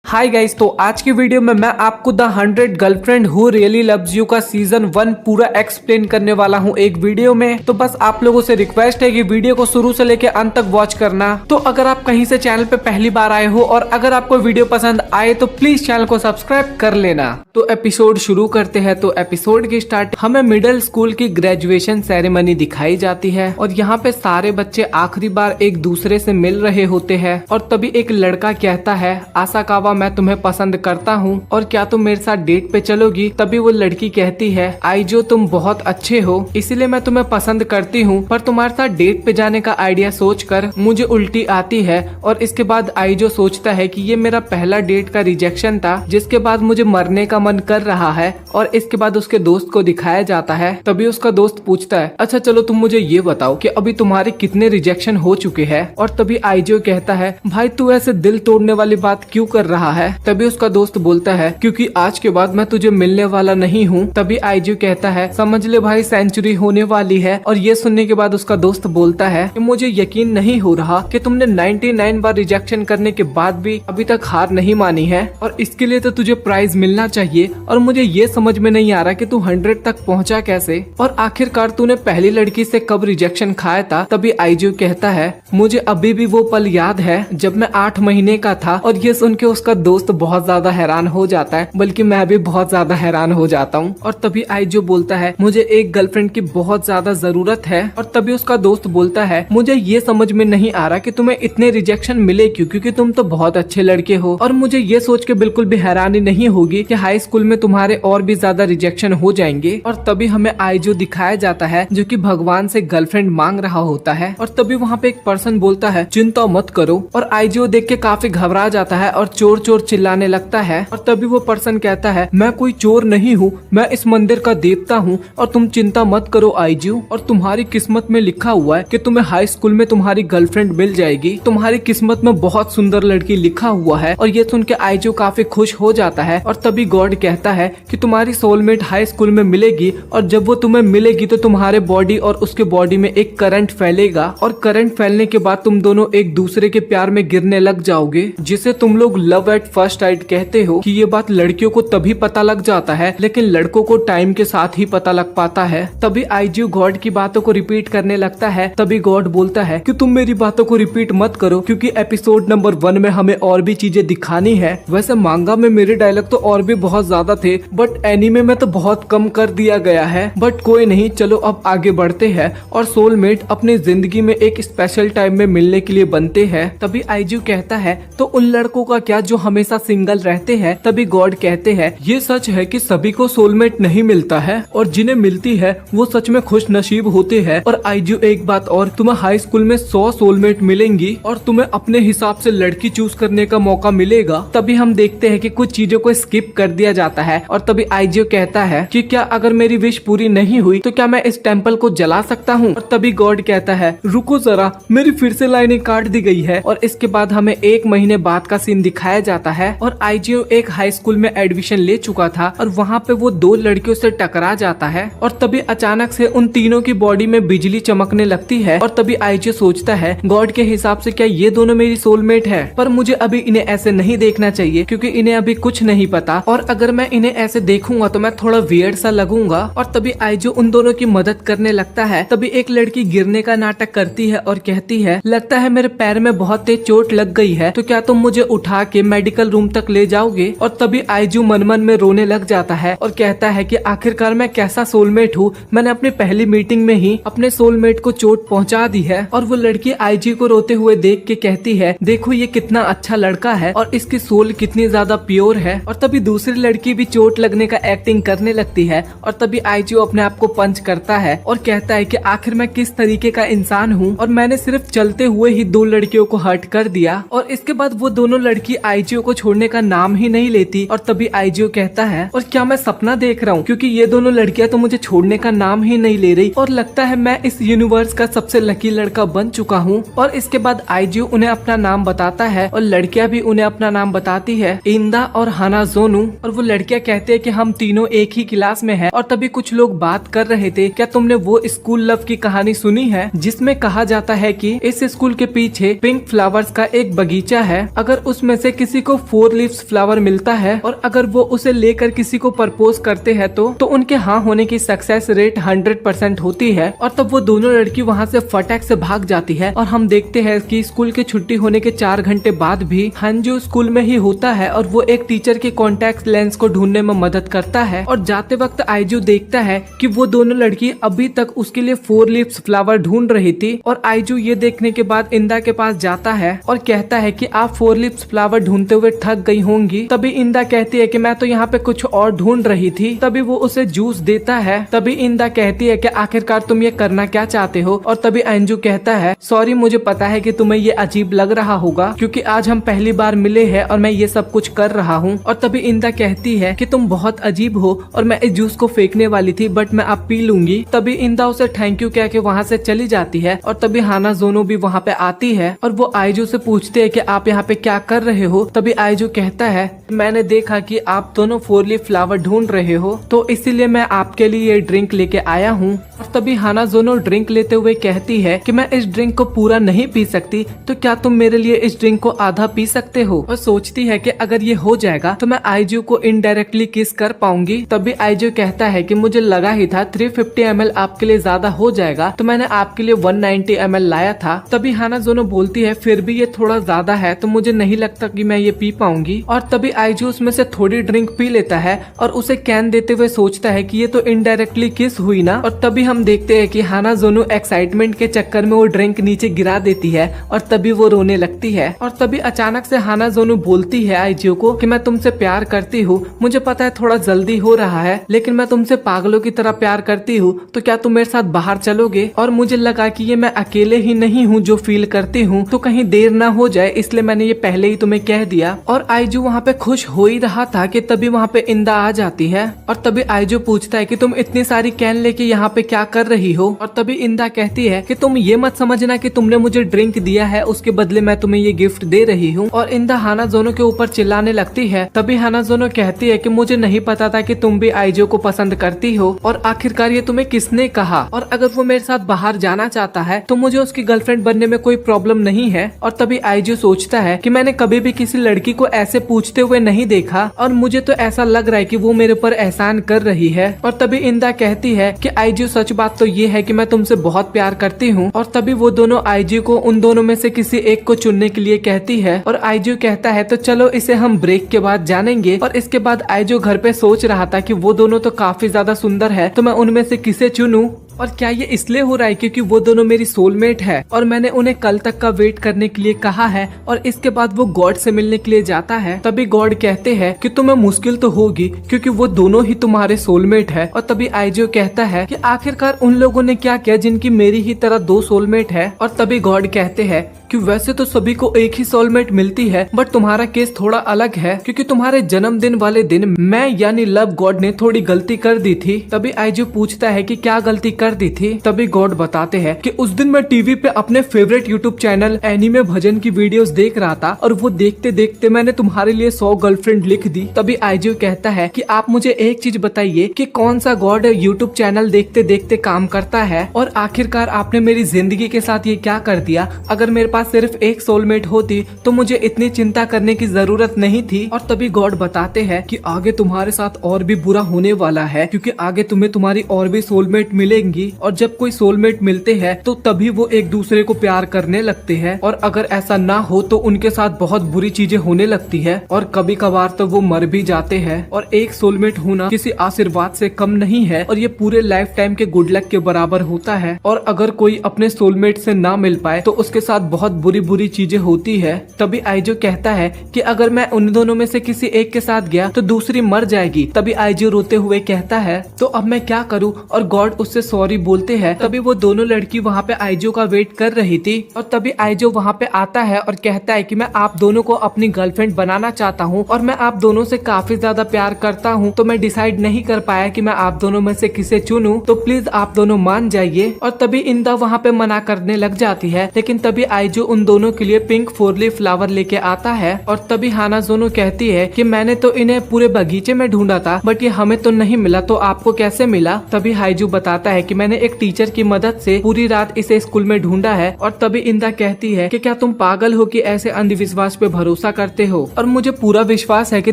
Hi guys, तो आज की वीडियो में मैं आपको the 100 girlfriend who really loves you का सीजन 1 पूरा एक्सप्लेन करने वाला हूं एक वीडियो में। तो बस आप लोगों से रिक्वेस्ट है कि वीडियो को शुरू से लेकर अंत तक वॉच करना। तो अगर आप कहीं से चैनल पे पहली बार आए हो और अगर आपको वीडियो पसंद आए तो प्लीज चैनल को सब्सक्राइब कर लेना। तो एपिसोड शुरू करते हैं। तो एपिसोड की स्टार्ट हमें मिडिल स्कूल की ग्रेजुएशन सेरेमनी दिखाई जाती है और यहाँ पे सारे बच्चे आखिरी बार एक दूसरे से मिल रहे होते हैं और तभी एक लड़का कहता है, आसाकावा मैं तुम्हें पसंद करता हूँ और क्या तुम मेरे साथ डेट पे चलोगी। तभी वो लड़की कहती है, आइजो तुम बहुत अच्छे हो इसलिए मैं तुम्हें पसंद करती हूँ, पर तुम्हारे साथ डेट पे जाने का आइडिया सोचकर मुझे उल्टी आती है। और इसके बाद आइजो सोचता है कि ये मेरा पहला डेट का रिजेक्शन था जिसके बाद मुझे मरने का मन कर रहा है। और इसके बाद उसके दोस्त को दिखाया जाता है। तभी उसका दोस्त पूछता है, अच्छा चलो तुम मुझे ये बताओ कि अभी तुम्हारे कितने रिजेक्शन हो चुके हैं। और तभी आइजो कहता है, भाई तू ऐसे दिल तोड़ने वाली बात क्यों कर रहा है। तभी उसका दोस्त बोलता है, क्योंकि आज के बाद मैं तुझे मिलने वाला नहीं हूँ। तभी आइजो कहता है, समझ ले भाई सेंचुरी होने वाली है। और ये सुनने के बाद उसका दोस्त बोलता है कि मुझे यकीन नहीं हो रहा कि तुमने 99 बार रिजेक्शन करने के बाद भी अभी तक हार नहीं मानी है और इसके लिए तो तुझे प्राइज मिलना चाहिए। और मुझे ये समझ में नहीं आ रहा कि तू 100 तक पहुँचा कैसे और आखिरकार तूने पहली लड़की से कब रिजेक्शन खाया था। तभी आइजो कहता है, मुझे अभी भी वो पल याद है जब मैं 8 महीने का था। और ये सुन के उसका दोस्त बहुत ज्यादा हैरान हो जाता है, बल्कि मैं भी बहुत ज्यादा हैरान हो जाता हूँ। और तभी आइजो बोलता है, मुझे एक गर्लफ्रेंड की बहुत ज्यादा जरूरत है। और तभी उसका दोस्त बोलता है, मुझे ये समझ में नहीं आ रहा कि तुम्हें इतने रिजेक्शन मिले क्यों, क्योंकि तुम तो बहुत अच्छे लड़के हो। और मुझे ये सोच के बिल्कुल भी हैरानी नहीं होगी कि हाई स्कूल में तुम्हारे और भी ज्यादा रिजेक्शन हो जाएंगे। और तभी हमें आइजो दिखाया जाता है जो कि भगवान से गर्लफ्रेंड मांग रहा होता है। और तभी वहाँ पे एक पर्सन बोलता है, चिंता मत करो। और आइजो देख के काफी घबरा जाता है और चोर चोर चिल्लाने लगता है। और तभी वो पर्सन कहता है, मैं कोई चोर नहीं हूँ, मैं इस मंदिर का देवता हूँ और तुम चिंता मत करो आइजो। और तुम्हारी किस्मत में लिखा हुआ है कि तुम्हें हाई स्कूल में तुम्हारी गर्लफ्रेंड मिल जाएगी। तुम्हारी किस्मत में बहुत सुंदर लड़की लिखा हुआ है। और ये सुन के आइजो काफी खुश हो जाता है। और तभी गॉड कहता है कि तुम्हारी सोलमेट हाई स्कूल में मिलेगी और जब वो तुम्हें मिलेगी तो तुम्हारे बॉडी और उसके बॉडी में एक करंट फैलेगा और करंट फैलने के बाद तुम दोनों एक दूसरे के प्यार में गिरने लग जाओगे, जिसे तुम लोग लव एट फर्स्ट साइट कहते हो। कि ये बात लड़कियों को तभी पता लग जाता है लेकिन लड़कों को टाइम के साथ ही पता लग पाता है। तभी आइजो गॉड की बातों को रिपीट करने लगता है। तभी गॉड बोलता है कि तुम मेरी बातों को रिपीट मत करो क्योंकि एपिसोड नंबर 1 में हमें और भी चीजें दिखानी है। वैसे मांगा में मेरे डायलॉग तो और भी बहुत ज्यादा थे बट एनीमे में तो बहुत कम कर दिया गया है। बट कोई नहीं, चलो अब आगे बढ़ते हैं। और सोलमेट अपनी जिंदगी में एक स्पेशल टाइम में मिलने के लिए बनते हैं। तभी आइजो कहता है, तो उन लड़कों का क्या जो हमेशा सिंगल रहते हैं। तभी गॉड कहते हैं, ये सच है कि सभी को सोलमेट नहीं मिलता है और जिन्हें मिलती है वो सच में खुश नसीब होते हैं। और आइजो एक बात और, तुम्हें हाई स्कूल में 100 सोलमेट मिलेंगी और तुम्हें अपने हिसाब से लड़की चूज करने का मौका मिलेगा। तभी हम देखते हैं कि कुछ चीजों को स्किप कर दिया जाता है। और तभी आइजो कहता है कि क्या अगर मेरी विश पूरी नहीं हुई तो क्या मैं इस टेम्पल को जला सकता हूँ। और तभी गॉड कहता है, रुको जरा, मेरी फिर से लाइनें काट दी गई है। और इसके बाद हमें 1 महीने बाद का सीन दिखाया जाता है और आइजो एक हाई स्कूल में एडमिशन ले चुका था और वहाँ पे वो 2 लड़कियों से टकरा जाता है। और तभी अचानक से उन तीनों की बॉडी में बिजली चमकने लगती है। और तभी आइजो सोचता है, गॉड के हिसाब से क्या ये दोनों मेरी सोलमेट है, पर मुझे अभी इन्हें ऐसे नहीं देखना चाहिए क्योंकि इन्हें अभी कुछ नहीं पता और अगर मैं इन्हें ऐसे देखूंगा तो मैं थोड़ा वियर्ड सा लगूंगा। और तभी आइजो उन दोनों की मदद करने लगता है। तभी एक लड़की गिरने का नाटक करती है और कहती है, लगता है मेरे पैर में बहुत तेज चोट लग गई है, तो क्या तुम मुझे उठा के मेडिकल रूम तक ले जाओगे। और तभी आइजो मन मन में रोने लग जाता है और कहता है कि आखिरकार मैं कैसा सोलमेट हूँ, मैंने अपनी पहली मीटिंग में ही अपने सोलमेट को चोट पहुँचा दी है। और वो लड़की आइजो को रोते हुए देख के कहती है, देखो ये कितना अच्छा लड़का है और इसकी सोल कितनी ज्यादा प्योर है। और तभी दूसरी लड़की भी चोट लगने का एक्टिंग करने लगती है। और तभी आइजो अपने आप को पंच करता है और कहता है कि आखिर मैं किस तरीके का इंसान हूँ और मैंने सिर्फ चलते हुए ही 2 लड़कियों को हर्ट कर दिया। और इसके बाद वो दोनों लड़की आइजो को छोड़ने का नाम ही नहीं लेती। और तभी आइजो कहता है, और क्या मैं सपना देख रहा हूँ, क्योंकि ये दोनों लड़कियां तो मुझे छोड़ने का नाम ही नहीं ले रही और लगता है मैं इस यूनिवर्स का सबसे लकी लड़का बन चुका हूँ। और इसके बाद आइजो उन्हें अपना नाम बताता है और लड़कियां भी उन्हें अपना नाम बताती है, इंदा और हानाजोनु। और वो लड़कियां कहते हैं कि हम तीनों एक ही क्लास में हैं। और तभी कुछ लोग बात कर रहे थे, क्या तुमने वो स्कूल लव की कहानी सुनी है जिसमें कहा जाता है कि इस स्कूल के पीछे पिंक फ्लावर्स का एक बगीचा है, अगर उसमें से किसी किसी को 4 लीव्स फ्लावर मिलता है और अगर वो उसे लेकर किसी को प्रपोज करते हैं तो उनके हाँ होने की सक्सेस रेट 100% होती है। और तब वो दोनों लड़की वहाँ से फटाक से भाग जाती है और हम देखते हैं कि स्कूल की छुट्टी होने के 4 घंटे बाद भी हंजू स्कूल में ही होता है और वो एक टीचर के कॉन्टेक्ट लेंस को ढूंढने में मदद करता है। और जाते वक्त आइजू देखता है कि वो दोनों लड़की अभी तक उसके लिए 4 लीव्स फ्लावर ढूंढ रही थी। और आइजू ये देखने के बाद इंदा के पास जाता है और कहता है कि आप 4 लीव्स फ्लावर ढूंढते हुए थक गई होंगी। तभी इंदा कहती है कि मैं तो यहाँ पे कुछ और ढूंढ रही थी। तभी वो उसे जूस देता है। तभी इंदा कहती है कि आखिरकार तुम ये करना क्या चाहते हो। और तभी अंजू कहता है सॉरी, मुझे पता है कि तुम्हें ये अजीब लग रहा होगा क्योंकि आज हम पहली बार मिले हैं और मैं ये सब कुछ कर रहा हूँ। और तभी इंदा कहती है कि तुम बहुत अजीब हो और मैं इस जूस को फेंकने वाली थी बट मैं अब पी लूंगी। तभी इंदा उसे थैंक यू कह के वहाँ से चली जाती है। और तभी हाना जोनो भी वहाँ पे आती है और वो आइजू से पूछते है कि आप यहाँ पे क्या कर रहे हो। तभी आइजू कहता है मैंने देखा कि आप दोनों 4 लीफ फ्लावर ढूंढ रहे हो तो इसीलिए मैं आपके लिए ये ड्रिंक लेके आया हूँ। और तभी हाना जोनो ड्रिंक लेते हुए कहती है कि मैं इस ड्रिंक को पूरा नहीं पी सकती, तो क्या तुम मेरे लिए इस ड्रिंक को आधा पी सकते हो। और सोचती है कि अगर ये हो जाएगा तो मैं आइजू को इनडायरेक्टली किस कर पाऊंगी। तभी आइजू कहता है कि मुझे लगा ही था 350 ml आपके लिए ज्यादा हो जाएगा तो मैंने आपके लिए 190 ml लाया था। तभी हाना जोनो बोलती है फिर भी ये थोड़ा ज्यादा है तो मुझे नहीं लगता कि मैं ये पी पाऊंगी। और तभी आइजू उसमें से थोड़ी ड्रिंक पी लेता है और उसे कैन देते हुए सोचता है कि ये तो इनडायरेक्टली किस हुई ना। और तभी हम देखते हैं कि हाना जोनो एक्साइटमेंट के चक्कर में वो ड्रिंक नीचे गिरा देती है और तभी वो रोने लगती है। और तभी अचानक से हाना जोनो बोलती है आइजू को कि मैं तुमसे प्यार करती हूँ, मुझे पता है थोड़ा जल्दी हो रहा है लेकिन मैं तुमसे पागलों की तरह प्यार करती हूँ, तो क्या तुम मेरे साथ बाहर चलोगे। और मुझे लगा कि ये मैं अकेले ही नहीं हूँ जो फील करती हूँ, तो कहीं देर ना हो जाए इसलिए मैंने ये पहले ही तुम्हें कह दिया। और आइजू वहाँ पे खुश हो ही रहा था कि तभी वहाँ पे इंदा आ जाती है और तभी आइजू पूछता है कि तुम इतनी सारी कैन लेके यहाँ पे क्या कर रही हो। और तभी इंदा कहती है कि तुम ये मत समझना कि तुमने मुझे ड्रिंक दिया है उसके बदले मैं तुम्हें ये गिफ्ट दे रही हूँ। और इंदा हाना जोनो के ऊपर चिल्लाने लगती है। तभी हाना जोनो कहती है कि मुझे नहीं पता था कि तुम भी आइजू को पसंद करती हो और आखिरकार ये तुम्हें किसने कहा। और अगर वो मेरे साथ बाहर जाना चाहता है तो मुझे उसकी गर्लफ्रेंड बनने में कोई प्रॉब्लम नहीं है। और तभी आइजू सोचता है कि मैंने कभी भी किसी लड़की को ऐसे पूछते हुए नहीं देखा और मुझे तो ऐसा लग रहा है कि वो मेरे ऊपर एहसान कर रही है। और तभी इंदा कहती है कि आइजू सच बात तो ये है कि मैं तुमसे बहुत प्यार करती हूँ। और तभी वो दोनों आइजू को उन दोनों में से किसी एक को चुनने के लिए कहती है और आइजू कहता है तो चलो इसे हम ब्रेक के बाद जानेंगे। और इसके बाद आइजू घर पे सोच रहा था कि वो दोनों तो काफी ज्यादा सुंदर है तो मैं उनमें से किसे चुनूं। और क्या ये इसलिए हो रहा है क्योंकि वो दोनों मेरी सोलमेट है और मैंने उन्हें कल तक का वेट करने के लिए कहा है। और इसके बाद वो गॉड से मिलने के लिए जाता है। तभी गॉड कहते हैं कि तुम्हें मुश्किल तो होगी क्योंकि वो दोनों ही तुम्हारे सोलमेट है। और तभी आइजो कहता है कि आखिरकार उन लोगों ने क्या किया जिनकी मेरी ही तरह 2 सोलमेट है। और तभी गॉड कहते हैं कि वैसे तो सभी को एक ही सोलमेट मिलती है बट तुम्हारा केस थोड़ा अलग है क्योंकि तुम्हारे जन्मदिन वाले दिन मैं यानी लव गॉड ने थोड़ी गलती कर दी थी। तभी आइजू पूछता है कि क्या गलती कर दी थी। तभी गॉड बताते हैं कि उस दिन मैं टीवी पे अपने फेवरेट यूट्यूब चैनल एनीमे भजन की वीडियोस देख रहा था और वो देखते देखते मैंने तुम्हारे लिए 100 गर्लफ्रेंड लिख दी। तभी आइजू कहता है कि आप मुझे एक चीज बताइए कि कौन सा गॉड यूट्यूब चैनल देखते देखते काम करता है और आखिरकार आपने मेरी जिंदगी के साथ ये क्या कर दिया। अगर मेरे पास सिर्फ एक सोलमेट होती तो मुझे इतनी चिंता करने की जरूरत नहीं थी। और तभी गॉड बताते हैं कि आगे तुम्हारे साथ और भी बुरा होने वाला है क्योंकि आगे तुम्हें तुम्हारी और भी सोलमेट मिलेंगी और जब कोई सोलमेट मिलते हैं तो तभी वो एक दूसरे को प्यार करने लगते हैं और अगर ऐसा ना हो तो उनके साथ बहुत बुरी चीजें होने लगती है और कभी कभार तो वो मर भी जाते हैं। और एक सोलमेट होना किसी आशीर्वाद से कम नहीं है और ये पूरे लाइफ टाइम के गुड लक के बराबर होता है। और अगर कोई अपने सोलमेट से ना मिल पाए तो उसके साथ बहुत बुरी बुरी चीजें होती है। तभी आइजू कहता है कि अगर मैं उन दोनों में से किसी एक के साथ गया तो दूसरी मर जाएगी। तभी आइजू रोते हुए कहता है तो अब मैं क्या करूं। और गॉड उससे सॉरी बोलते हैं। तभी वो दोनों लड़की वहाँ पे आइजू का वेट कर रही थी और तभी आइजू वहाँ पे आता है और कहता है कि मैं आप दोनों को अपनी गर्लफ्रेंड बनाना चाहता हूँ और मैं आप दोनों से काफी ज्यादा प्यार करता हूँ तो मैं डिसाइड नहीं कर पाया कि मैं आप दोनों में से किसे चुनूं, तो प्लीज आप दोनों मान जाइए। और तभी इंदा वहाँ पे मना करने लग जाती है लेकिन तभी आइजू आइजू उन दोनों के लिए पिंक 4 लीफ फ्लावर लेके आता है और तभी हानाजोनो कहती है कि मैंने तो इन्हें पूरे बगीचे में ढूंढा था बट ये हमें तो नहीं मिला, तो आपको कैसे मिला? तभी हाइजू बताता है कि मैंने एक टीचर की मदद से पूरी रात इसे स्कूल में ढूंढा है। और तभी इंदा कहती है कि क्या तुम पागल हो कि ऐसे अंधविश्वास पे भरोसा करते हो, और मुझे पूरा विश्वास है कि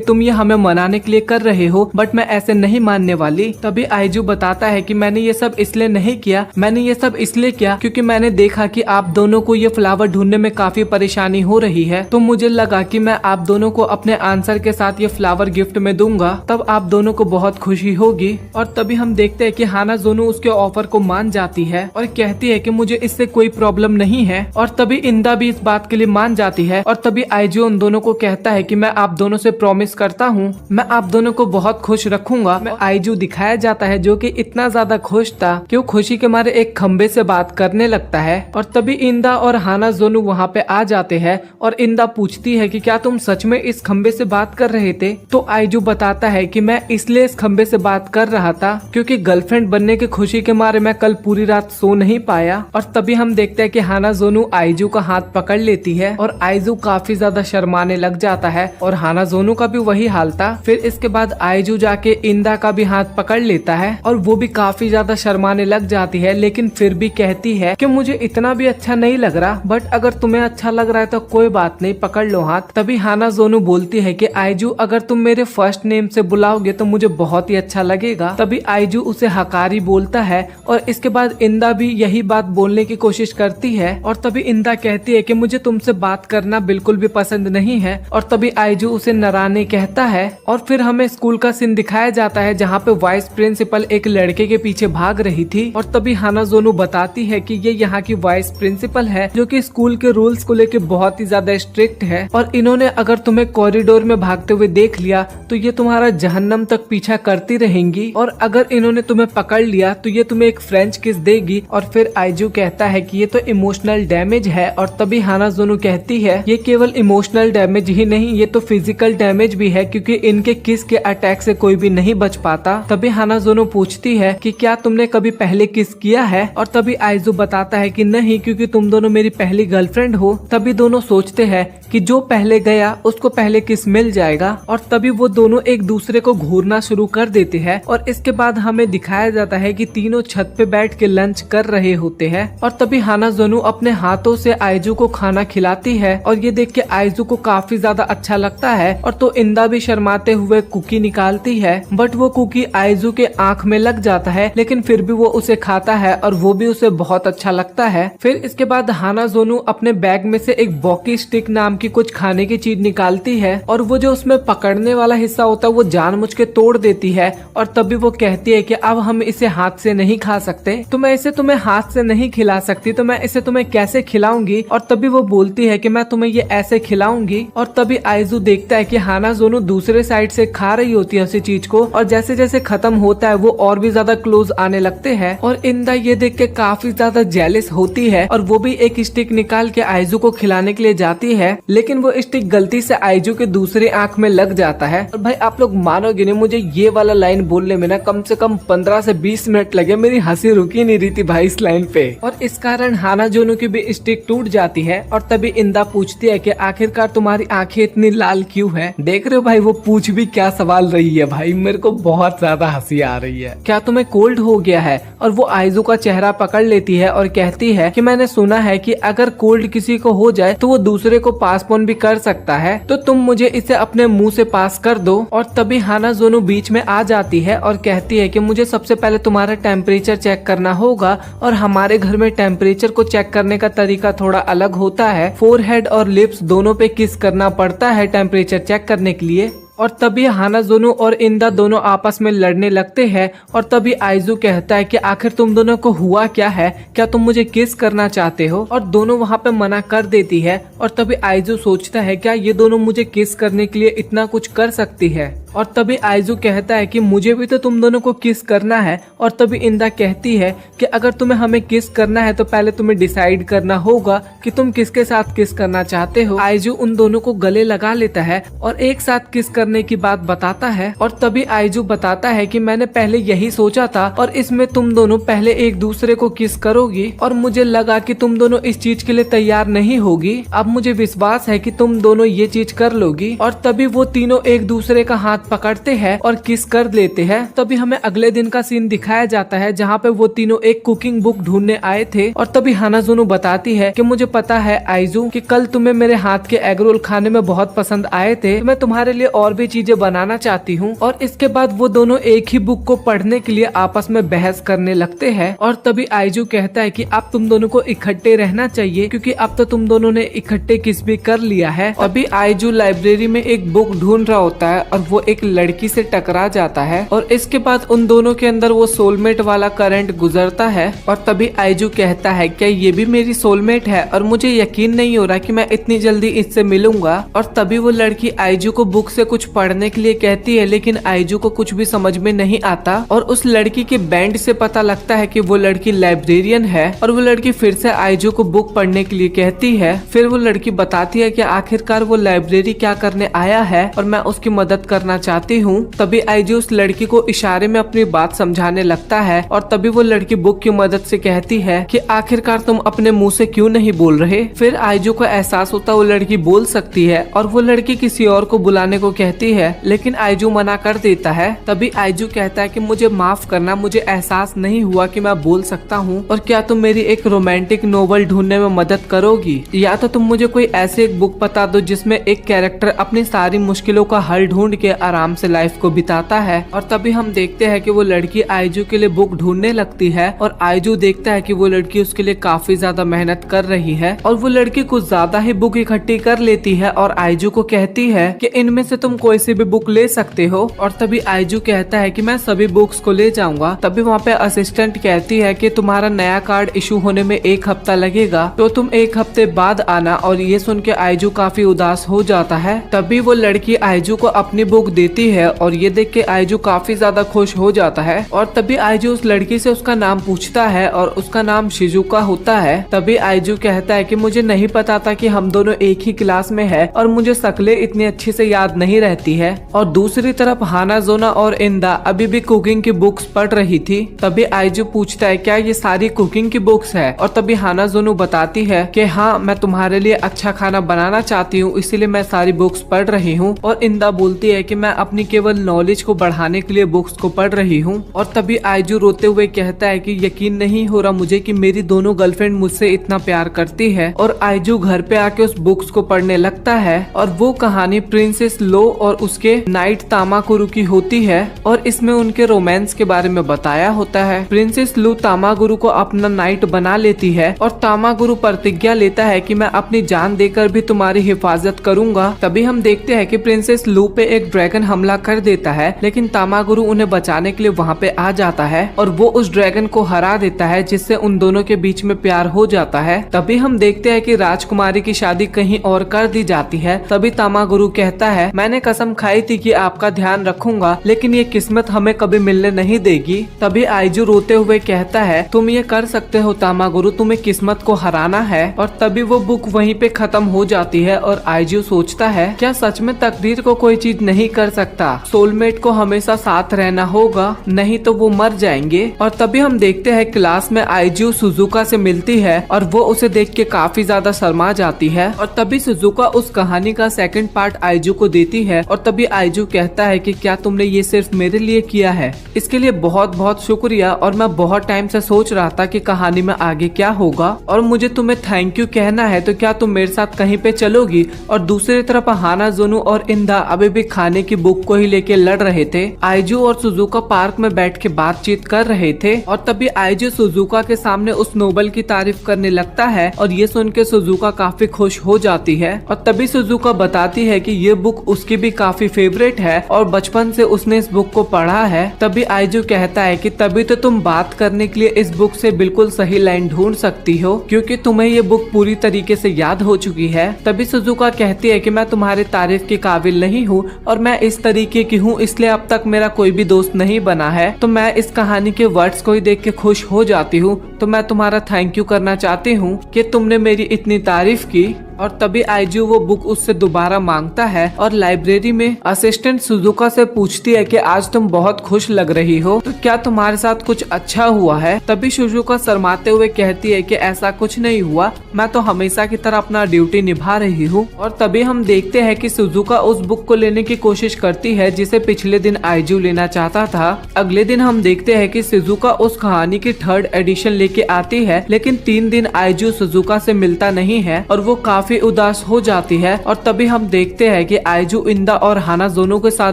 तुम ये हमें मनाने के लिए कर रहे हो बट मैं ऐसे नहीं मानने वाली। तभी आइजू बताता है कि मैंने ये सब इसलिए नहीं किया, मैंने ये सब इसलिए किया क्योंकि मैंने देखा कि आप दोनों को ये फ्लावर ढूंढने में काफी परेशानी हो रही है, तो मुझे लगा कि मैं आप दोनों को अपने आंसर के साथ ये फ्लावर गिफ्ट में दूंगा, तब आप दोनों को बहुत खुशी होगी। और तभी हम देखते हैं कि हानाजोनो उसके ऑफर को मान जाती है और कहती है कि मुझे इससे कोई प्रॉब्लम नहीं है। और तभी इंदा भी इस बात के लिए मान जाती है। और तभी आइजू उन दोनों को कहता है कि मैं आप दोनों से प्रॉमिस करता हूँ मैं आप दोनों को बहुत खुश रखूंगा। आइजू दिखाया जाता है जो कि इतना ज्यादा खुश था कि वो खुशी के मारे एक खंबे से बात करने लगता है। और तभी इंदा और हानाजोनो वहाँ पे आ जाते हैं और इंदा पूछती है कि क्या तुम सच में इस खंबे से बात कर रहे थे? तो आइजू बताता है कि मैं इसलिए इस खंबे से बात कर रहा था क्योंकि गर्लफ्रेंड बनने की खुशी के मारे मैं कल पूरी रात सो नहीं पाया। और तभी हम देखते हैं कि हानाजोनो आइजू का हाथ पकड़ लेती है और आइजू काफी ज्यादा शर्माने लग जाता है और हानाजोनो का भी वही हाल था। फिर इसके बाद आइजू जाके इंदा का भी हाथ पकड़ लेता है और वो भी काफी ज्यादा शर्माने लग जाती है, लेकिन फिर भी कहती है कि मुझे इतना भी अच्छा नहीं लग रहा, बट अगर तुम्हें अच्छा लग रहा है तो कोई बात नहीं, पकड़ लो हाथ। तभी हानाजोनो बोलती है कि आइजू अगर तुम मेरे फर्स्ट नेम से बुलाओगे तो मुझे बहुत ही अच्छा लगेगा। तभी आइजू उसे हकारी बोलता है और इसके बाद इंदा भी यही बात बोलने की कोशिश करती है। और तभी इंदा कहती है कि मुझे तुमसे बात करना बिल्कुल भी पसंद नहीं है। और तभी आइजू उसे नराने कहता है। और फिर हमें स्कूल का सीन दिखाया जाता है जहाँ पे वाइस प्रिंसिपल एक लड़के के पीछे भाग रही थी। और तभी हानाजोनो बताती है कि ये यहाँ की वाइस प्रिंसिपल है जो कि स्कूल के रूल्स को लेके बहुत ही ज्यादा स्ट्रिक्ट है और इन्होंने अगर तुम्हें कॉरिडोर में भागते हुए देख लिया तो ये तुम्हारा जहन्नम तक पीछा करती रहेंगी, और अगर इन्होंने तुम्हें पकड़ लिया तो ये तुम्हें एक फ्रेंच किस देगी। और फिर आइजू कहता है कि ये तो इमोशनल डैमेज है। और तभी हानाजोनो कहती है ये केवल इमोशनल डैमेज ही नहीं, ये तो फिजिकल डैमेज भी है क्योंकि इनके किस के अटैक से कोई भी नहीं बच पाता। तभी हानाजोनो पूछती है कि क्या तुमने कभी पहले किस किया है? और तभी आइजू बताता है कि नहीं, क्योंकि तुम दोनों मेरी पहली गर्लफ्रेंड हो। तभी दोनों सोचते हैं कि जो पहले गया उसको पहले किस मिल जाएगा। और तभी वो दोनों एक दूसरे को घूरना शुरू कर देते हैं। और इसके बाद हमें दिखाया जाता है कि तीनों छत पे बैठ के लंच कर रहे होते हैं। और तभी हानाजोनो अपने हाथों से आइजू को खाना खिलाती है और ये देख के आइजू को काफी ज्यादा अच्छा लगता है। और तो इंदा भी शर्माते हुए कुकी निकालती है, बट वो कुकी आइजू के आंख में लग जाता है, लेकिन फिर भी वो उसे खाता है और वो भी उसे बहुत अच्छा लगता है। फिर इसके बाद हानाजोनो अपने बैग में से एक बॉकी स्टिक नाम की कुछ खाने की चीज निकालती है और वो जो उसमें पकड़ने वाला हिस्सा होता है वो जानबूझ के तोड़ देती है। और तभी वो कहती है कि अब हम इसे हाथ से नहीं खा सकते, तो मैं इसे तुम्हें हाथ से नहीं खिला सकती, तो मैं इसे तुम्हें कैसे खिलाऊंगी? और तभी वो बोलती है कि मैं तुम्हें ये ऐसे खिलाऊंगी। और तभी आइजू देखता है कि हानाजोनो दूसरे साइड से खा रही होती है उसी चीज को, और जैसे जैसे खत्म होता है वो और भी ज्यादा क्लोज आने लगते हैं। और इंदा ये देख के काफी ज्यादा जेलस होती है और वो भी एक स्टिक निकाल के आइजू को खिलाने के लिए जाती है, लेकिन वो स्टिक गलती से आइजू के दूसरी आंख में लग जाता है। और भाई आप लोग मानोगे नहीं, मुझे ये वाला लाइन बोलने में ना कम से कम 15 से 20 मिनट लगे, मेरी हंसी रुकी नहीं रही थी भाई इस लाइन पे। और इस कारण हानाजोनो की भी स्टिक टूट जाती है। और तभी इंदा पूछती है कि आखिरकार तुम्हारी आंखें इतनी लाल क्यों है? देख रहे हो भाई वो पूछ भी क्या सवाल रही है भाई, मेरे को बहुत ज्यादा हंसी आ रही है। क्या तुम्हें कोल्ड हो गया है? और वो आइजू का चेहरा पकड़ लेती है और कहती है कि मैंने सुना है कि अगर कोल्ड किसी को हो जाए तो वो दूसरे को पासपोन भी कर सकता है, तो तुम मुझे इसे अपने मुंह से पास कर दो। और तभी हानाजोनो बीच में आ जाती है और कहती है कि मुझे सबसे पहले तुम्हारा टेम्परेचर चेक करना होगा, और हमारे घर में टेम्परेचर को चेक करने का तरीका थोड़ा अलग होता है। फोरहेड और लिप्स दोनों पे किस करना पड़ता है टेम्परेचर चेक करने के लिए। और तभी हानाजोनो और इंदा दोनों आपस में लड़ने लगते हैं। और तभी आइजू कहता है कि आखिर तुम दोनों को हुआ क्या है, क्या तुम मुझे किस करना चाहते हो? और दोनों वहाँ पे मना कर देती है। और तभी आइजू सोचता है क्या ये दोनों मुझे किस करने के लिए इतना कुछ कर सकती है। और तभी आइजू कहता है कि मुझे भी तो तुम दोनों को किस करना है। और तभी इंदा कहती है कि अगर तुम्हें हमें किस करना है तो पहले तुम्हें डिसाइड करना होगा कि तुम किसके साथ किस करना चाहते हो। आइजू उन दोनों को गले लगा लेता है और एक साथ किस करने की बात बताता है। और तभी आइजू बताता है कि मैंने पहले यही सोचा था और इसमें तुम दोनों पहले एक दूसरे को किस करोगी और मुझे लगा कि तुम दोनों इस चीज के लिए तैयार नहीं होगी। अब मुझे विश्वास है कि तुम दोनों ये चीज कर लोगी। और तभी वो तीनों एक दूसरे का हाथ पकड़ते हैं और किस कर लेते हैं। तभी हमें अगले दिन का सीन दिखाया जाता है जहाँ पे वो तीनों एक कुकिंग बुक ढूंढने आए थे। और तभी हानाजुनु बताती है कि मुझे पता है आइजू कि कल तुम्हें मेरे हाथ के एग रोल खाने में बहुत पसंद आए थे, मैं तुम्हारे लिए और भी चीजें बनाना चाहती हूँ। और इसके बाद वो दोनों एक ही बुक को पढ़ने के लिए आपस में बहस करने लगते हैं। और तभी आइजू कहता है कि अब तुम दोनों को इकट्ठे रहना चाहिए क्योंकि अब तो तुम दोनों ने इकट्ठे किस भी कर लिया है। अभी आइजू लाइब्रेरी में एक बुक ढूंढ रहा होता है और वो एक लड़की से टकरा जाता है और इसके बाद उन दोनों के अंदर वो सोलमेट वाला करंट गुजरता है। और तभी आइजू कहता है क्या ये भी मेरी सोलमेट है और मुझे यकीन नहीं हो रहा कि मैं इतनी जल्दी इससे मिलूंगा। और तभी वो लड़की आइजू को बुक से कुछ पढ़ने के लिए कहती है लेकिन आइजू को कुछ भी समझ में नहीं आता। और उस लड़की के बैंड से पता लगता है कि वो लड़की लाइब्रेरियन है। और वो लड़की फिर से आइजू को बुक पढ़ने के लिए कहती है। फिर वो लड़की बताती है कि आखिरकार वो लाइब्रेरी क्या करने आया है और मैं उसकी मदद करना चाहती हूँ। तभी आइजू उस लड़की को इशारे में अपनी बात समझाने लगता है। और तभी वो लड़की बुक की मदद से कहती है कि आखिरकार तुम अपने मुंह से क्यों नहीं बोल रहे। फिर आइजू को एहसास होता वो लड़की बोल सकती है और वो लड़की किसी और को बुलाने को कहती है लेकिन आइजू मना कर देता है। तभी आइजू कहता है कि मुझे माफ करना, मुझे एहसास नहीं हुआ कि मैं बोल सकता हूँ और क्या तुम मेरी एक रोमांटिक नोवेल ढूंढने में मदद करोगी या तो तुम मुझे कोई ऐसे एक बुक बता दो जिसमें एक कैरेक्टर अपनी सारी मुश्किलों का हल ढूंढ के आराम से लाइफ को बिताता है। और तभी हम देखते हैं कि वो लड़की आइजू के लिए बुक ढूंढने लगती है और आइजू देखता है कि वो लड़की उसके लिए काफी ज्यादा मेहनत कर रही है और वो लड़की कुछ ज्यादा ही बुक इकट्ठी कर लेती है और आइजू को कहती है कि इनमें से तुम कोई सी भी बुक ले सकते हो। और तभी आइजू कहता है कि मैं सभी बुक्स को ले जाऊंगा। तभी वहाँ पे असिस्टेंट कहती है कि तुम्हारा नया कार्ड इशू होने में 1 हफ्ता लगेगा तो तुम 1 हफ्ते बाद आना। और ये सुन के आइजू काफी उदास हो जाता है। तभी वो लड़की आइजू को अपनी बुक देती है और ये देख के आइजू काफी ज्यादा खुश हो जाता है। और तभी आइजू उस लड़की से उसका नाम पूछता है और उसका नाम शिजुका होता है। तभी आइजू कहता है कि मुझे नहीं पता था कि हम दोनों एक ही क्लास में है और मुझे शक्लें इतनी अच्छे से याद नहीं रहती है। और दूसरी तरफ हानाजोना और इंदा अभी भी कुकिंग की बुक्स पढ़ रही थी। तभी आइजू पूछता है क्या ये सारी कुकिंग की बुक्स है। और तभी हानाजोनो बताती है कि हाँ, मैं तुम्हारे लिए अच्छा खाना बनाना चाहती हूँ इसीलिए मैं सारी बुक्स पढ़ रही हूँ। और इंदा बोलती है कि मैं अपनी केवल नॉलेज को बढ़ाने के लिए बुक्स को पढ़ रही हूँ। और तभी आइजू रोते हुए कहता है कि यकीन नहीं हो रहा मुझे कि मेरी दोनों गर्लफ्रेंड मुझसे इतना प्यार करती है। और आइजू घर पे आके उस बुक्स को पढ़ने लगता है और वो कहानी प्रिंसेस लो और उसके नाइट तामागुरु की होती है और इसमें उनके रोमांस के बारे में बताया होता है। प्रिंसेस लू तामागुरु को अपना नाइट बना लेती है और तामागुरु प्रतिज्ञा लेता है कि मैं अपनी जान देकर भी तुम्हारी हिफाजत करूंगा। तभी हम देखते हैं कि प्रिंसेस लू पे एक ड्रैगन हमला कर देता है लेकिन तामागुरु उन्हें बचाने के लिए वहाँ पे आ जाता है और वो उस ड्रैगन को हरा देता है जिससे उन दोनों के बीच में प्यार हो जाता है। तभी हम देखते हैं कि राजकुमारी की शादी कहीं और कर दी जाती है। तभी तामागुरु कहता है मैंने कसम खाई थी कि आपका ध्यान रखूंगा लेकिन ये किस्मत हमें कभी मिलने नहीं देगी। तभी आइजू रोते हुए कहता है तुम ये कर सकते हो तामागुरु, तुम्हें किस्मत को हराना है। और तभी वो बुक वहीं पे खत्म हो जाती है और आइजू सोचता है क्या सच में तकदीर को कोई चीज नहीं कर सकता, सोलमेट को हमेशा साथ रहना होगा नहीं तो वो मर जाएंगे। और तभी हम देखते हैं क्लास में आइजू सुजुका से मिलती है और वो उसे देख के काफी ज्यादा शर्मा जाती है। और तभी सुजुका उस कहानी का सेकंड पार्ट आइजू को देती है और तभी आइजू कहता है कि क्या तुमने ये सिर्फ मेरे लिए किया है, इसके लिए बहुत बहुत शुक्रिया। और मैं बहुत टाइम से सोच रहा था कि कहानी में आगे क्या होगा और मुझे तुम्हें थैंक यू कहना है, तो क्या तुम मेरे साथ कहीं पे चलोगी। और दूसरी तरफ हानाजुनु और इंदा अभी भी खाने की बुक को ही लेके लड़ रहे थे। आइजू और सुजुका पार्क में बैठ के बातचीत कर रहे थे और तभी आइजू सुजुका के सामने उस नोबल की तारीफ करने लगता है और ये सुन के सुजुका काफी खुश हो जाती है। और तभी सुजुका बताती है कि ये बुक उसकी भी काफी फेवरेट है और बचपन से उसने इस बुक को पढ़ा है। तभी आइजू कहता है कि तभी तो तुम बात करने के लिए इस बुक से बिल्कुल सही लाइन ढूंढ सकती हो क्योंकि तुम्हें ये बुक पूरी तरीके से याद हो चुकी है। तभी सुजुका कहती है कि मैं तुम्हारी तारीफ के काबिल नहीं हूँ और मैं इस तरीके की हूँ इसलिए अब तक मेरा कोई भी दोस्त नहीं बना है, तो मैं इस कहानी के वर्ड्स को ही देख के खुश हो जाती हूँ। तो मैं तुम्हारा थैंक यू करना चाहती हूँ कि तुमने मेरी इतनी तारीफ की। और तभी आइजू वो बुक उससे दोबारा मांगता है और लाइब्रेरी में असिस्टेंट सुजुका से पूछती है कि आज तुम बहुत खुश लग रही हो, तो क्या तुम्हारे साथ कुछ अच्छा हुआ है। तभी सुजुका शर्माते हुए कहती है कि ऐसा कुछ नहीं हुआ, मैं तो हमेशा की तरह अपना ड्यूटी निभा रही हूँ। और तभी हम देखते हैं कि सुजुका उस बुक को लेने की कोशिश करती है जिसे पिछले दिन आइजू लेना चाहता था। अगले दिन हम देखते हैं कि सुजुका उस कहानी की 3rd एडिशन लेके आती है, लेकिन 3 दिन आइजू सुजुका से मिलता नहीं है और वो काफी उदास हो जाती है। और तभी हम देखते हैं कि आइजू इंदा और हानाजोनो के साथ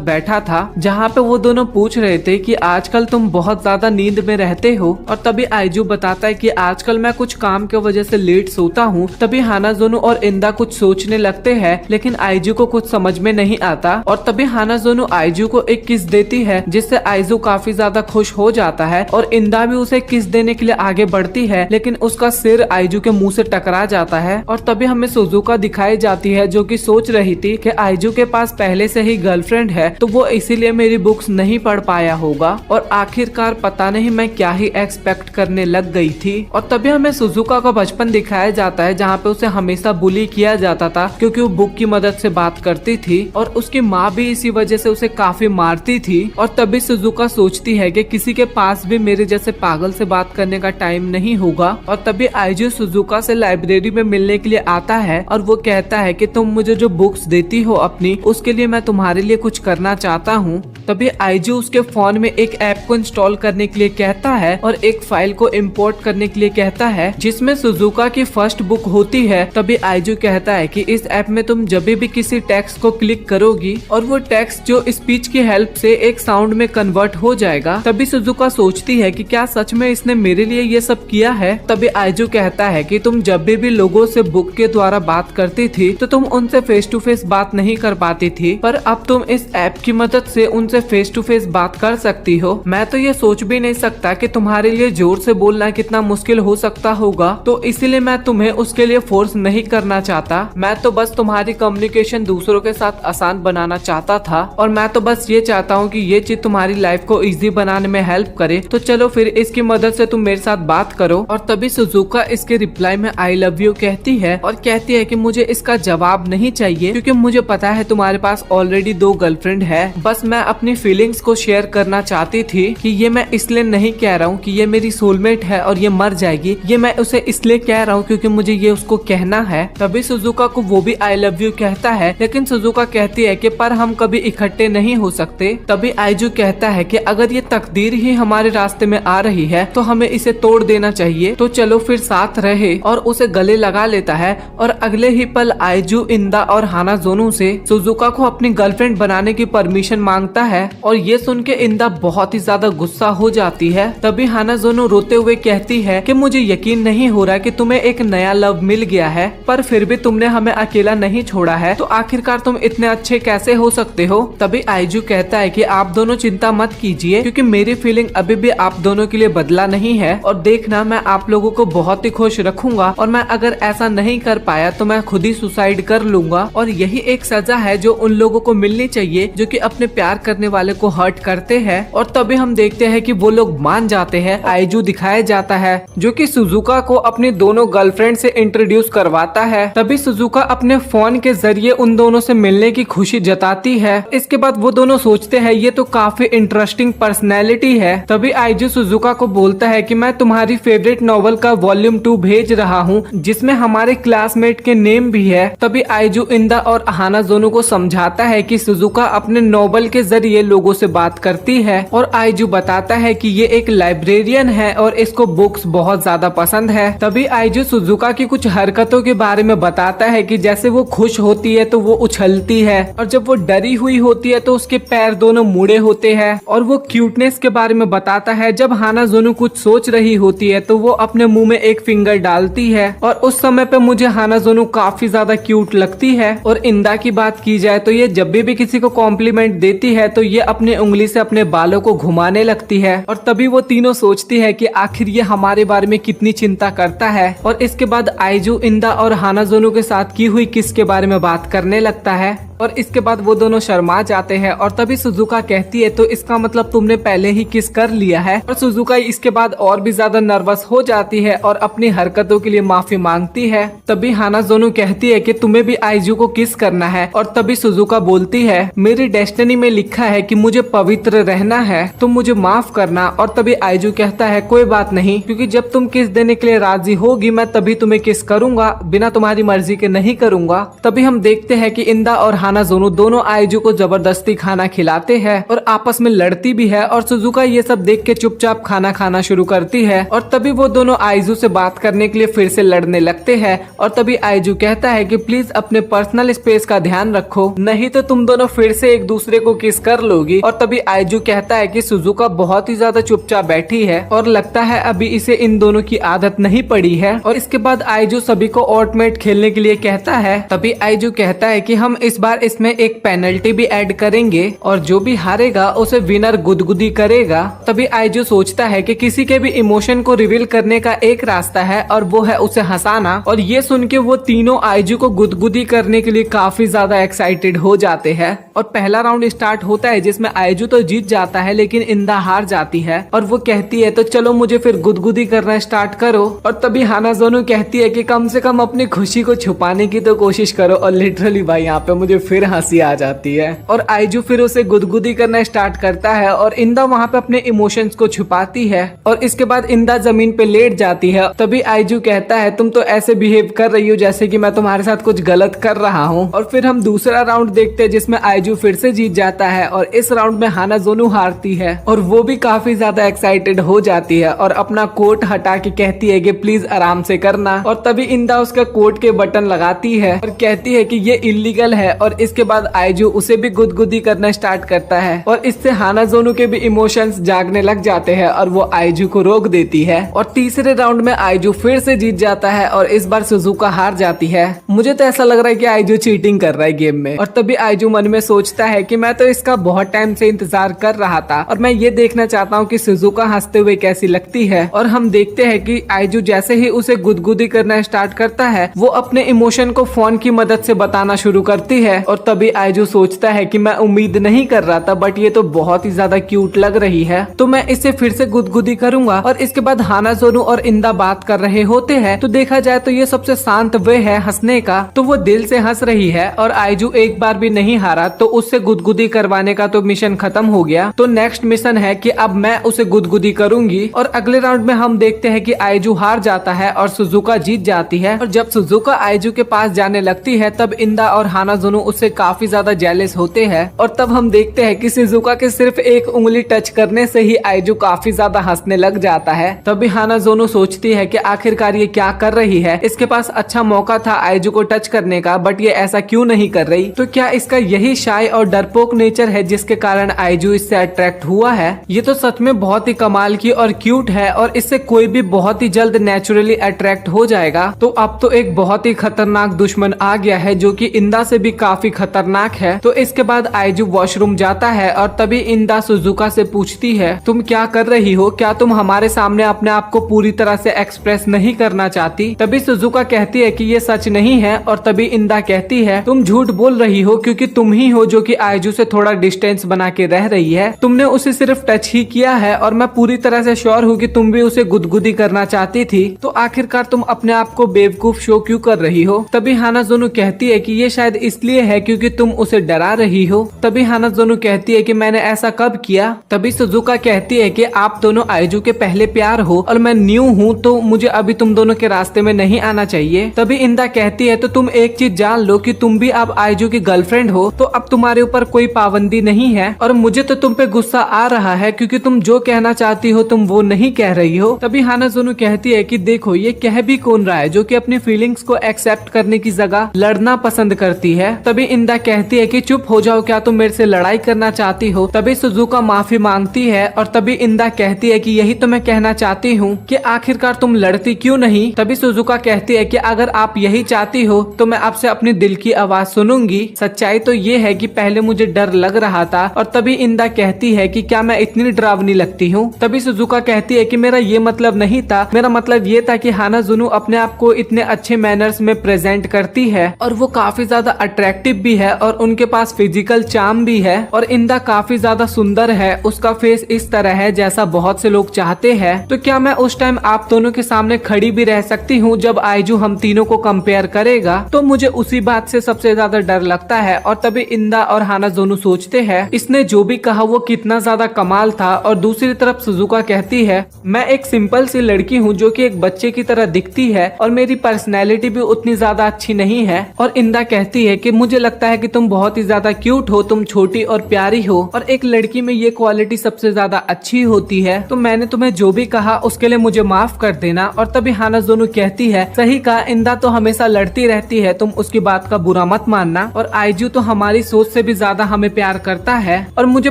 बैठा था, जहाँ पे वो दोनों पूछ रहे थे कि आजकल तुम बहुत ज्यादा नींद में रहते हो। और तभी आइजू बताता है कि आजकल मैं कुछ काम की वजह से लेट सोता हूँ। तभी हानाजोनो और इंदा कुछ सोचने लगते हैं, लेकिन आइजू को कुछ समझ में नहीं आता। और तभी हानाजोनो आइजू को एक किस देती है, जिससे आइजू काफी ज्यादा खुश हो जाता है और इंदा भी उसे किस देने के लिए आगे बढ़ती है, लेकिन उसका सिर आइजू के मुंह से टकरा जाता है। और तभी हमें सुजुका दिखाई जाती है जो कि सोच रही थी कि आइजू के पास पहले से ही गर्लफ्रेंड है, तो वो इसीलिए मेरी बुक्स नहीं पढ़ पाया होगा। और आखिरकार पता नहीं मैं क्या ही एक्सपेक्ट करने लग गई थी। और तभी हमें सुजुका का बचपन दिखाया जाता है, जहाँ पे उसे हमेशा बुली किया जाता था क्योंकि वो बुक की मदद से बात करती थी और उसकी माँ भी इसी वजह से उसे काफी मारती थी। और तभी सुजुका सोचती है कि किसी के पास भी मेरे जैसे पागल से बात करने का टाइम नहीं होगा। और तभी आइजू सुजुका से लाइब्रेरी में मिलने के लिए आता है और वो कहता है कि तुम मुझे जो बुक्स देती हो अपनी, उसके लिए मैं तुम्हारे लिए कुछ करना चाहता हूँ। तभी आइजू उसके फोन में एक ऐप को इंस्टॉल करने के लिए कहता है और एक फाइल को इंपोर्ट करने के लिए कहता है जिसमें सुजुका की फर्स्ट बुक होती है। तभी आइजू कहता है कि इस ऐप में तुम जब भी किसी टेक्स्ट को क्लिक करोगी और वो टेक्स्ट जो स्पीच की हेल्प से एक साउंड में कन्वर्ट हो जाएगा। तभी सुजुका सोचती है कि क्या सच में इसने मेरे लिए ये सब किया है। तभी आइजू कहता है कि तुम जब भी लोगों से बुक के द्वारा बात करती थी तो तुम उनसे फेस टू फेस बात नहीं कर पाती थी, पर अब तुम इस ऐप की मदद से उनसे फेस टू फेस बात कर सकती हो। मैं तो ये सोच भी नहीं सकता कि तुम्हारे लिए जोर से बोलना कितना मुश्किल हो सकता होगा, तो इसीलिए मैं तुम्हें उसके लिए फोर्स नहीं करना चाहता। मैं तो बस तुम्हारी कम्युनिकेशन दूसरों के साथ आसान बनाना चाहता था और मैं तो बस ये चाहता हूँ कि ये चीज तुम्हारी लाइफ को इजी बनाने में हेल्प करे। तो चलो फिर इसकी मदद से तुम मेरे साथ बात करो। और तभी सुजुका इसके रिप्लाई में आई लव यू कहती है और कहती है कि मुझे इसका जवाब नहीं चाहिए क्योंकि मुझे पता है तुम्हारे पास ऑलरेडी 2 गर्लफ्रेंड है। बस मैं अपनी फीलिंग्स को शेयर करना चाहती थी कि ये मैं इसलिए नहीं कह रहा हूँ कि ये मेरी सोलमेट है और ये मर जाएगी, ये मैं उसे इसलिए कह रहा हूँ क्योंकि मुझे ये उसको कहना है। तभी सुजुका को वो भी आई लव यू कहता है, लेकिन सुजुका कहती है कि पर हम कभी इकट्ठे नहीं हो सकते। तभी आइजू कहता है कि अगर ये तकदीर ही हमारे रास्ते में आ रही है तो हमें इसे तोड़ देना चाहिए, तो चलो फिर साथ रहे। और उसे गले लगा लेता है और अगले ही पल आइजू इंदा और हानाजोनो से सुजुका को अपनी गर्लफ्रेंड बनाने की परमिशन मांगता है। और ये सुन के इंदा बहुत ही ज्यादा गुस्सा हो जाती है। तभी हानाजोनो रोते हुए कहती है कि मुझे यकीन नहीं हो रहा कि तुम्हें एक नया लव मिल गया है, पर फिर भी तुमने हमें अकेला नहीं छोड़ा है, तो आखिरकार तुम इतने अच्छे कैसे हो सकते हो। तभी आइजू कहता है कि आप दोनों चिंता मत कीजिए क्योंकि मेरी फीलिंग अभी भी आप दोनों के लिए बदला नहीं है, और देखना मैं आप लोगों को बहुत ही खुश रखूंगा, और मैं अगर ऐसा नहीं कर पाया तो मैं खुद ही सुसाइड कर लूंगा। और यही एक सजा है जो उन लोगों को मिलनी चाहिए जो कि अपने प्यार करने वाले को हर्ट करते हैं। और तभी हम देखते हैं कि वो लोग मान जाते हैं। आइजू दिखाया जाता है जो कि सुजुका को अपनी दोनों गर्लफ्रेंड से इंट्रोड्यूस करवाता है। तभी सुजुका अपने फोन के जरिए उन दोनों से मिलने की खुशी जताती है। इसके बाद वो दोनों सोचते हैं ये तो काफी इंटरेस्टिंग पर्सनैलिटी है। तभी आइजू सुजुका को बोलता है कि मैं तुम्हारी फेवरेट नॉवल का वॉल्यूम 2 भेज रहा हूँ जिसमें हमारे क्लासमेट के नेम भी है। तभी आइजू इंदा और हानाजोनो को समझाता है कि सुजुका अपने नॉवल के जरिए लोगों से बात करती है, और आइजू बताता है कि ये एक लाइब्रेरियन है और इसको बुक्स बहुत ज्यादा पसंद है। तभी आइजू सुजुका की कुछ हरकतों के बारे में बताता है कि जैसे वो खुश होती है तो वो उछलती है, और जब वो डरी हुई होती है तो उसके पैर दोनों मुड़े होते हैं। और वो क्यूटनेस के बारे में बताता है, जब हानाजोनो कुछ सोच रही होती है तो वो अपने मुंह में एक फिंगर डालती है, और उस समय पे मुझे हानाजोनो काफी ज्यादा क्यूट लगती है। और इंदा की बात की जाए तो ये जब भी किसी को कॉम्प्लीमेंट देती है तो ये अपने उंगली से अपने बालों को घुमाने लगती है, और तभी वो तीनों सोचती है कि आखिर ये हमारे बारे में कितनी चिंता करता है। और इसके बाद आइजू इंदा और हानाजोनो के साथ की हुई किस के बारे में बात करने लगता है। और इसके बाद वो दोनों शर्मा जाते हैं और तभी सुजुका कहती है तो इसका मतलब तुमने पहले ही किस कर लिया है। और सुजुका इसके बाद और भी ज्यादा नर्वस हो जाती है और अपनी हरकतों के लिए माफी मांगती है। तभी हानाज़ोनो कहती है कि तुम्हें भी आइजू को किस करना है और तभी सुजुका बोलती है मेरी डेस्टिनी में लिखा है कि मुझे पवित्र रहना है, तुम मुझे माफ करना। और तभी आइजू कहता है कोई बात नहीं, क्योंकि जब तुम किस देने के लिए राजी होगी मैं तभी तुम्हें किस करूंगा, बिना तुम्हारी मर्जी के नहीं करूंगा। तभी हम देखते हैं कि इंदा और हानाज़ोनो दोनों आइजू को जबरदस्ती खाना खिलाते हैं और आपस में लड़ती भी है। और सुजुका ये सब देख के चुपचाप खाना खाना शुरू करती है। और तभी वो दोनों आइजू से बात करने के लिए फिर से लड़ने लगते हैं। और तभी आइजू कहता है कि प्लीज अपने पर्सनल स्पेस का ध्यान रखो, नहीं तो तुम दोनों फिर से एक दूसरे को किस कर लोगी। और तभी आइजू कहता है कि सुजुका बहुत ही ज्यादा चुपचाप बैठी है और लगता है अभी इसे इन दोनों की आदत नहीं पड़ी है। और इसके बाद आइजू सभी को ऑटमेट खेलने के लिए कहता है। तभी आइजू कहता है कि हम इस बार इसमें एक पेनल्टी भी ऐड करेंगे और जो भी हारेगा उसे विनर गुदगुदी करेगा। तभी आइजू सोचता है कि किसी के भी इमोशन को रिवील करने का एक रास्ता है और वो है उसे हंसाना। और ये सुन के वो तीनों आइजू को गुदगुदी करने के लिए काफी ज्यादा एक्साइटेड हो जाते हैं। और पहला राउंड स्टार्ट होता है जिसमें आइजू तो जीत जाता है लेकिन इंदा हार जाती है और वो कहती है तो चलो मुझे फिर गुदगुदी करना स्टार्ट करो। और तभी हानाज़ोनो कहती है कि कम से कम अपनी खुशी को छुपाने की तो कोशिश करो। और लिटरली भाई यहाँ पे मुझे फिर हंसी आ जाती है और आइजू फिर उसे गुदगुदी करना स्टार्ट करता है और इंदा वहाँ पे अपने इमोशंस को छुपाती है। और इसके बाद इंदा जमीन पे लेट जाती है। तभी आइजू कहता है तुम तो ऐसे बिहेव कर रही हो जैसे कि मैं तुम्हारे साथ कुछ गलत कर रहा हूँ। और फिर हम दूसरा राउंड देखते हैं जिसमें आइजू फिर से जीत जाता है और इस राउंड में हानाज़ोनो हारती है और वो भी काफी ज्यादा एक्साइटेड हो जाती है और अपना कोट हटा के कहती है कि प्लीज आराम से करना। और तभी इंदा उसका कोट के बटन लगाती है और कहती है कि ये इलीगल है। और इसके बाद आइजू उसे भी गुदगुदी करना स्टार्ट करता है और इससे हानाज़ोनो के भी इमोशंस जागने लग जाते हैं और वो आइजू को रोक देती है। और तीसरे राउंड में आइजू फिर से जीत जाता है और इस बार सुजुका हार जाती है। मुझे तो ऐसा लग रहा है कि आइजू चीटिंग कर रहा है गेम में। और तभी आइजू मन में सोचता है कि मैं तो इसका बहुत टाइम से इंतजार कर रहा था और मैं ये देखना चाहता हूँ कि सुजुका हंसते हुए कैसी लगती है। और हम देखते हैं कि आइजू जैसे ही उसे गुदगुदी करना स्टार्ट करता है वो अपने इमोशन को फोन की मदद से बताना शुरू करती है। और तभी आइजू सोचता है कि मैं उम्मीद नहीं कर रहा था बट ये तो बहुत ही ज्यादा क्यूट लग रही है, तो मैं इसे फिर से गुदगुदी करूंगा। और इसके बाद हानाज़ोनो और इंदा बात कर रहे होते हैं तो देखा जाए तो ये सबसे शांत वे है हंसने का, तो वो दिल से हंस रही है। और आइजू एक बार भी नहीं हारा तो उससे गुदगुदी करवाने का तो मिशन खत्म हो गया। तो नेक्स्ट मिशन है कि अब मैं उसे गुदगुदी करूंगी। और अगले राउंड में हम देखते हैं कि आइजू हार जाता है और सुजुका जीत जाती है। और जब सुजुका आइजू के पास जाने लगती है तब इंदा और हानाज़ोनो उससे काफी ज्यादा जेलस होते हैं। और तब हम देखते हैं कि सुजुका के सिर्फ एक उंगली टच करने से ही आइजू काफी ज्यादा हंसने लग जाता है। तभी हानाज़ोनो सोचती है कि आखिरकार ये क्या कर रही है, इसके पास अच्छा मौका था आइजू को टच करने का बट ये ऐसा क्यों नहीं कर रही। तो क्या इसका यही शाय और डरपोक नेचर है जिसके कारण आइजू इससे अट्रैक्ट हुआ है। ये तो सच में बहुत ही कमाल की और क्यूट है और इससे कोई भी बहुत ही जल्द नेचुरली अट्रैक्ट हो जाएगा। तो अब तो एक बहुत ही खतरनाक दुश्मन आ गया है जो कि इंदा से भी काफी खतरनाक है। तो इसके बाद आइजू वॉशरूम जाता है और तभी इंदा सुजुका से पूछती है तुम क्या कर रही हो, क्या तुम हमारे सामने अपने आप को पूरी तरह से एक्सप्रेस नहीं करना चाहती। तभी सुजुका कहती है कि ये सच नहीं है। और तभी इंदा कहती है तुम झूठ बोल रही हो क्योंकि तुम ही हो जो कि आइजू से थोड़ा डिस्टेंस बना के रह रही है, तुमने उसे सिर्फ टच ही किया है और मैं पूरी तरह से श्योर हूँ कि तुम भी उसे गुदगुदी करना चाहती थी, तो आखिरकार तुम अपने आप को बेवकूफ शो क्यों कर रही हो। तभी हानाज़ोनो कहती है कि ये शायद इसलिए है क्योंकि तुम उसे डरा रही हो। तभी हानाज़ोनो कहती है कि मैंने ऐसा कब किया। तभी सुजुका कहती है कि आप दोनों आइजू के पहले प्यार हो और मैं न्यू हूँ तो मुझे अभी तुम दोनों के रास्ते में नहीं आना चाहिए। तभी इंदा कहती है तो तुम एक चीज जान लो कि तुम भी अब आइजू की गर्लफ्रेंड हो, तो अब तुम्हारे ऊपर कोई पाबंदी नहीं है और मुझे तो तुम पे गुस्सा आ रहा है क्योंकि तुम जो कहना चाहती हो तुम वो नहीं कह रही हो। तभी हानाज़ोनो कहती है कि देखो ये कह भी कौन रहा है जो कि अपनी फीलिंग्स को एक्सेप्ट करने की जगह लड़ना पसंद करती है। तभी इंदा कहती है कि चुप हो जाओ, क्या तुम मेरे से लड़ाई करना चाहती हो। तभी सुजुका माफी मांगती है और तभी इंदा कहती है कि यही तो मैं कहना चाहती हूँ कि आखिरकार तुम लड़ती क्यों नहीं। तभी सुजुका कहती है कि अगर आप यही चाहती हो तो मैं आपसे अपनी दिल की आवाज सुनूंगी। सच्चाई तो ये है कि पहले मुझे डर लग रहा था। और तभी इंदा कहती है कि क्या मैं इतनी डरावनी लगती हूँ। तभी सुजुका कहती है कि मेरा ये मतलब नहीं था, मेरा मतलब ये था कि हानाज़ोनो अपने आप को इतने अच्छे मैनर्स में प्रेजेंट करती है और वो काफी ज्यादा अट्रैक्टिव अट्रैक्टिव भी है और उनके पास फिजिकल चार्म भी है और इंदा काफी ज्यादा सुंदर है, उसका फेस इस तरह है जैसा बहुत से लोग चाहते हैं। तो क्या मैं उस टाइम आप दोनों के सामने खड़ी भी रह सकती हूँ जब आइजू हम तीनों को कंपेयर करेगा? तो मुझे उसी बात से सबसे ज्यादा डर लगता है। और तभी इंदा और हाना दोनों सोचते हैं इसने जो भी कहा वो कितना ज्यादा कमाल था। और दूसरी तरफ सुजुका कहती है मैं एक सिंपल सी लड़की हूँ जो कि एक बच्चे की तरह दिखती है और मेरी पर्सनैलिटी भी उतनी ज्यादा अच्छी नहीं है। और इंदा कहती है कि मुझे लगता है कि तुम बहुत ही ज्यादा क्यूट हो, तुम छोटी और प्यारी हो और एक लड़की में ये क्वालिटी सबसे ज्यादा अच्छी होती है। तो मैंने तुम्हें जो भी कहा उसके लिए मुझे माफ कर देना। और तभी हाना जोनू कहती है सही कहा, इंदा तो हमेशा लड़ती रहती है, तुम उसकी बात का बुरा मत मानना। और आइजू तो हमारी सोच से भी ज्यादा हमें प्यार करता है और मुझे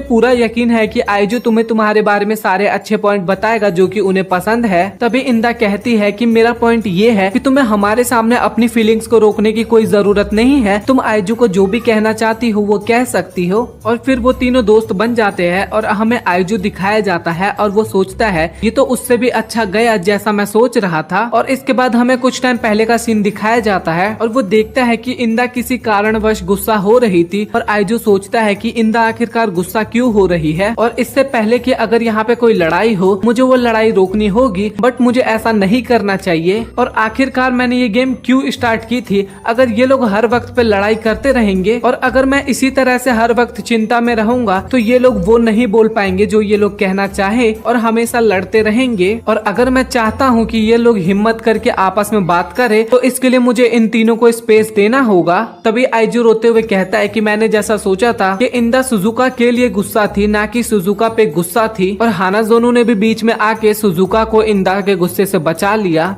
पूरा यकीन है कि आइजू तुम्हें तुम्हारे बारे में सारे अच्छे पॉइंट बताएगा जो कि उन्हें पसंद है। तभी इंदा कहती है कि मेरा पॉइंट ये है कि तुम्हें हमारे सामने अपनी फीलिंग्स को रोकने की कोई जरूरत नहीं है, तुम आइजू को जो भी कहना चाहती हो वो कह सकती हो। और फिर वो तीनों दोस्त बन जाते हैं और हमें आइजू दिखाया जाता है और वो सोचता है ये तो उससे भी अच्छा गया जैसा मैं सोच रहा था। और इसके बाद हमें कुछ टाइम पहले का सीन दिखाया जाता है और वो देखता है कि इंदा किसी कारणवश गुस्सा हो रही थी और आइजू सोचता है कि इंदा आखिरकार गुस्सा क्यों हो रही है और इससे पहले कि अगर यहाँ पे कोई लड़ाई हो मुझे वो लड़ाई रोकनी होगी, बट मुझे ऐसा नहीं करना चाहिए। और आखिरकार मैंने ये गेम क्यों स्टार्ट की थी? अगर ये लोग हर वक्त पे लड़ाई करते रहेंगे और अगर मैं इसी तरह से हर वक्त चिंता में रहूंगा तो ये लोग वो नहीं बोल पाएंगे जो ये लोग कहना चाहे और हमेशा लड़ते रहेंगे। और अगर मैं चाहता हूँ कि ये लोग हिम्मत करके आपस में बात करे तो इसके लिए मुझे इन तीनों को स्पेस देना होगा। तभी आइजू रोते हुए कहता है कि मैंने जैसा सोचा था कि इंदा सुजुका के लिए गुस्सा थी, ना कि सुजुका पे गुस्सा थी। और हाना जोनू ने भी बीच में आके सुजुका को इंदा के गुस्से से बचा लिया।